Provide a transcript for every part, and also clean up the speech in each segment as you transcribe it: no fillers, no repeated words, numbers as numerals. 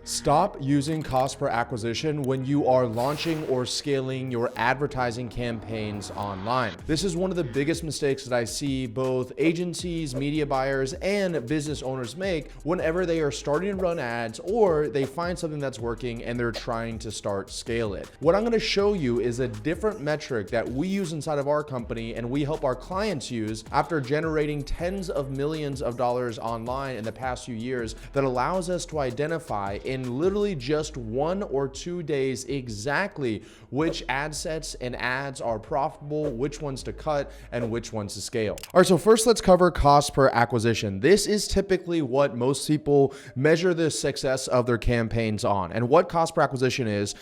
Stop using cost per acquisition when you are launching or scaling your advertising campaigns online. This is one of the biggest mistakes that I see both agencies, media buyers, and business owners make whenever they are starting to run ads or they find something that's working and they're trying to start scale it. What I'm going to show you is a different metric that we use inside of our company and we help our clients use after generating tens of millions of dollars online in the past few years that allows us to identify in literally just 1 or 2 days exactly which ad sets and ads are profitable, which ones to cut, and which ones to scale. All right, so first let's cover cost per acquisition. This is typically what most people measure the success of their campaigns on. And what cost per acquisition is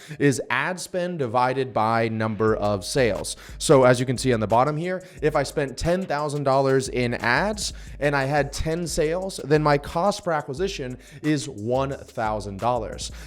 ad spend divided by number of sales. So as you can see on the bottom here, if I spent $10,000 in ads and I had 10 sales, then my cost per acquisition is $1,000.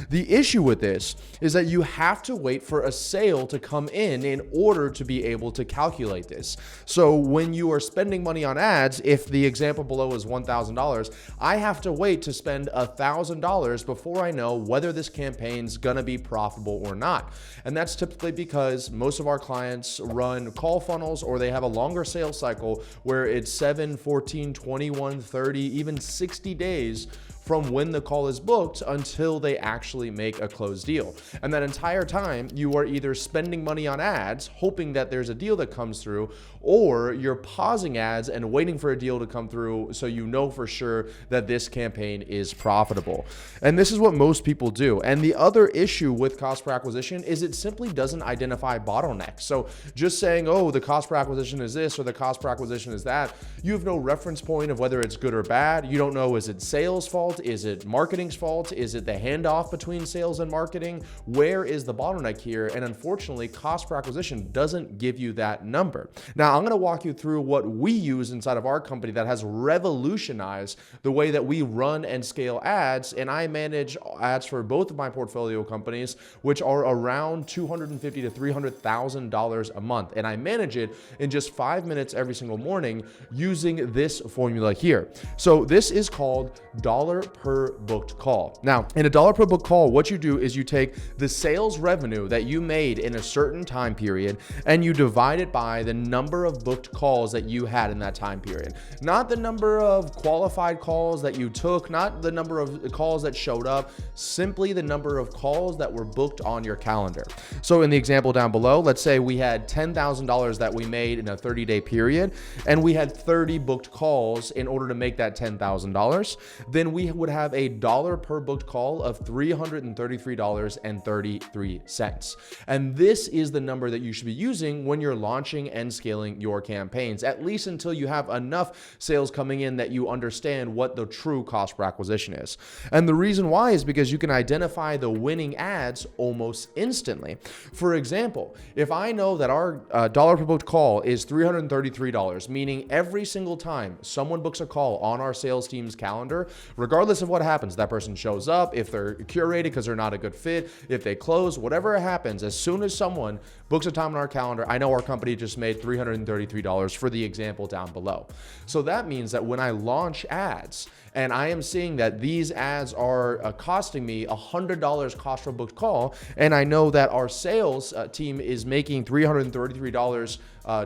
The issue with this is that you have to wait for a sale to come in order to be able to calculate this. So when you are spending money on ads, if the example below is $1,000, I have to wait to spend $1,000 before I know whether this campaign's gonna be profitable or not. And that's typically because most of our clients run call funnels or they have a longer sales cycle where it's 7, 14, 21, 30, even 60 days from when the call is booked until they actually make a closed deal. And that entire time, you are either spending money on ads, hoping that there's a deal that comes through, or you're pausing ads and waiting for a deal to come through so you know for sure that this campaign is profitable. And this is what most people do. And the other issue with cost per acquisition is it simply doesn't identify bottlenecks. So just saying, oh, the cost per acquisition is this or the cost per acquisition is that, you have no reference point of whether it's good or bad. You don't know, is it sales fault? Is it marketing's fault? Is it the handoff between sales and marketing? Where is the bottleneck here? And unfortunately, cost per acquisition doesn't give you that number. Now, I'm going to walk you through what we use inside of our company that has revolutionized the way that we run and scale ads. And I manage ads for both of my portfolio companies, which are around $250,000 to $300,000 a month. And I manage it in just 5 minutes every single morning using this formula here. So this is called dollar per booked call. Now, in a dollar per booked call, what you do is you take the sales revenue that you made in a certain time period and you divide it by the number of booked calls that you had in that time period. Not the number of qualified calls that you took, not the number of calls that showed up, simply the number of calls that were booked on your calendar. So in the example down below, let's say we had $10,000 that we made in a 30-day period and we had 30 booked calls in order to make that $10,000. Then we would have a dollar per booked call of $333.33. And this is the number that you should be using when you're launching and scaling your campaigns, at least until you have enough sales coming in that you understand what the true cost per acquisition is. And the reason why is because you can identify the winning ads almost instantly. For example, if I know that our dollar per booked call is $333, meaning every single time someone books a call on our sales team's calendar, regardless of what happens, that person shows up, if they're curated because they're not a good fit, if they close, whatever happens, as soon as someone books a time on our calendar, I know our company just made $333 for the example down below. So that means that when I launch ads and I am seeing that these ads are costing me $100 cost per booked call, and I know that our sales team is making $333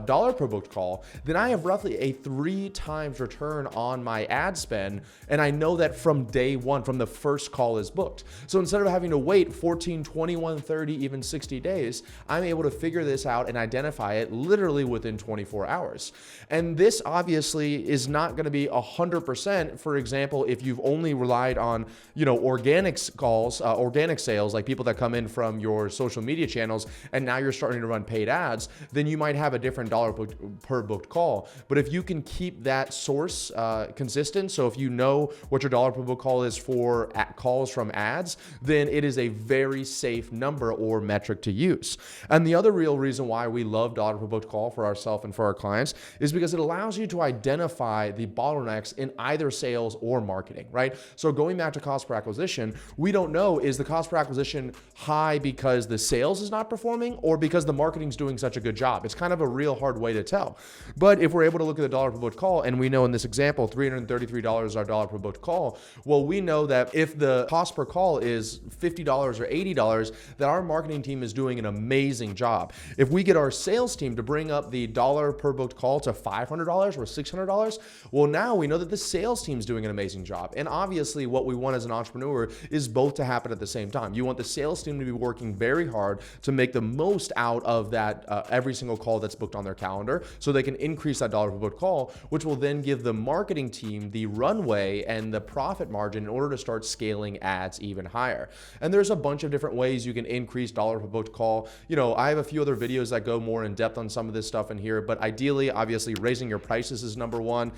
dollar per booked call, then I have roughly a 3 times return on my ad spend. And I know that from day one, from the first call is booked. So instead of having to wait 14, 21, 30, even 60 days, I'm able to figure this out and identify it literally within 24 hours. And this obviously is not going to be 100%. For example, if you've only relied on, organic calls, organic sales, like people that come in from your social media channels, and now you're starting to run paid ads, then you might have a different dollar per booked call. But if you can keep that source consistent, so if you know what your dollar per booked call is for calls from ads, then it is a very safe number or metric to use. And the other real reason why we love dollar per booked call for ourselves and for our clients is because it allows you to identify the bottlenecks in either sales or more marketing, right? So going back to cost per acquisition, we don't know, is the cost per acquisition high because the sales is not performing or because the marketing's doing such a good job? It's kind of a real hard way to tell. But if we're able to look at the dollar per booked call, and we know in this example, $333 is our dollar per booked call, well, we know that if the cost per call is $50 or $80, that our marketing team is doing an amazing job. If we get our sales team to bring up the dollar per booked call to $500 or $600, well, now we know that the sales team's doing an amazing job. And obviously what we want as an entrepreneur is both to happen at the same time. You want the sales team to be working very hard to make the most out of that every single call that's booked on their calendar, so they can increase that dollar per booked call, which will then give the marketing team the runway and the profit margin in order to start scaling ads even higher. And there's a bunch of different ways you can increase dollar per booked call. You know, I have a few other videos that go more in depth on some of this stuff in here, but ideally, obviously, raising your prices is number one.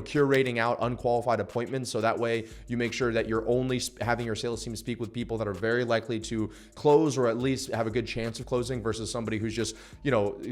Curating out unqualified appointments, so that way you make sure that you're only having your sales team speak with people that are very likely to close or at least have a good chance of closing versus somebody who's just,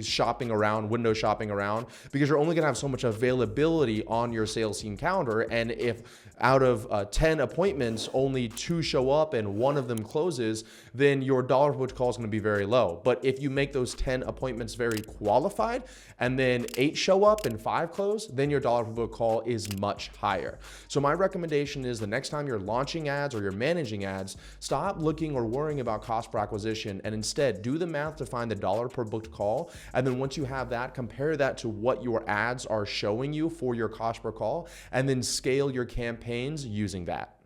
shopping around, window shopping around, because you're only going to have so much availability on your sales team calendar. And if out of 10 appointments, only 2 show up and 1 of them closes, then your dollar per booked call is going to be very low. But if you make those 10 appointments very qualified and then 8 show up and 5 close, then your dollar per booked call is much higher. So my recommendation is the next time you're launching ads or you're managing ads, stop looking or worrying about cost per acquisition and instead do the math to find the dollar per booked call. And then once you have that, compare that to what your ads are showing you for your cost per call, and then scale your campaigns using that.